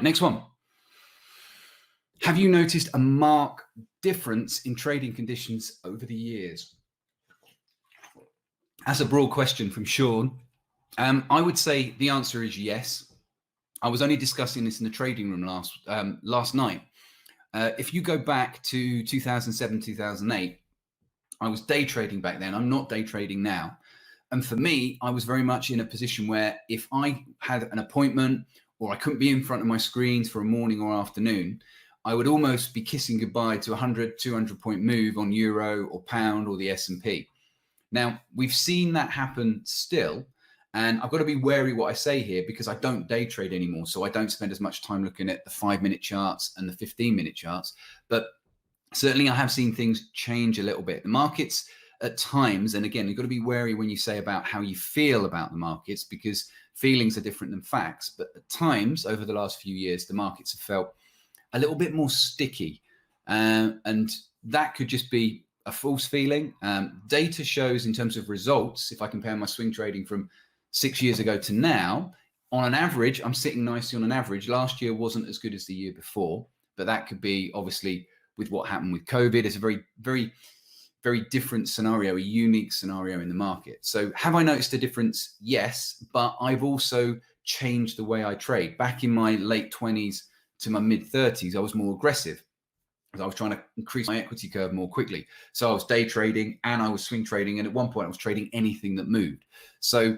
Next one. Have you noticed a marked difference in trading conditions over the years? That's a broad question from Sean. I would say the answer is yes. I was only discussing this in the trading room last night. If you go back to 2007, 2008, I was day trading back then. I'm not day trading now. And for me, I was very much in a position where if I had an appointment or I couldn't be in front of my screens for a morning or afternoon, I would almost be kissing goodbye to a 100, 200 point move on euro or pound or the S&P. Now, we've seen that happen still. And I've got to be wary what I say here because I don't day trade anymore. So I don't spend as much time looking at the 5-minute charts and the 15-minute charts. But certainly I have seen things change a little bit. The markets at times, and again, you've got to be wary when you say about how you feel about the markets because feelings are different than facts. But at times over the last few years, the markets have felt a little bit more sticky. And that could just be a false feeling. Data shows in terms of results, if I compare my swing trading from 6 years ago to now, on an average, I'm sitting nicely on an average. Last year wasn't as good as the year before, but that could be obviously with what happened with COVID. It's a very, very, very different scenario, a unique scenario in the market. So have I noticed a difference? Yes, but I've also changed the way I trade. Back in my late 20s to my mid 30s, I was more aggressive. I was trying to increase my equity curve more quickly. So I was day trading and I was swing trading. And at one point I was trading anything that moved. So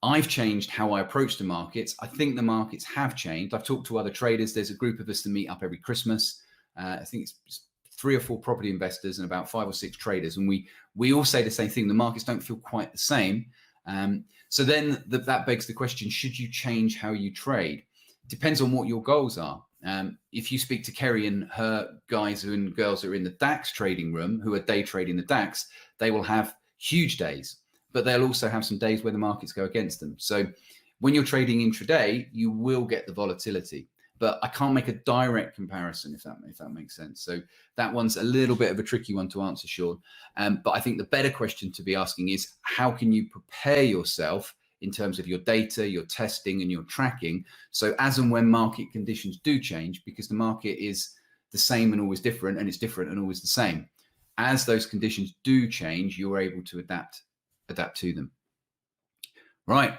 I've changed how I approach the markets. I think the markets have changed. I've talked to other traders. There's a group of us that meet up every Christmas. I think it's 3 or 4 property investors and about 5 or 6 traders. And we all say the same thing. The markets don't feel quite the same. So then that begs the question, should you change how you trade? Depends on what your goals are. If you speak to Kerry and her guys and girls who are in the DAX trading room, who are day trading the DAX, they will have huge days, but they'll also have some days where the markets go against them. So when you're trading intraday, you will get the volatility, but I can't make a direct comparison if that makes sense. So that one's a little bit of a tricky one to answer, Sean. But I think the better question to be asking is how can you prepare yourself in terms of your data, your testing and your tracking. So as and when market conditions do change, because the market is the same and always different, and it's different and always the same. As those conditions do change, you're able to adapt to them. Right.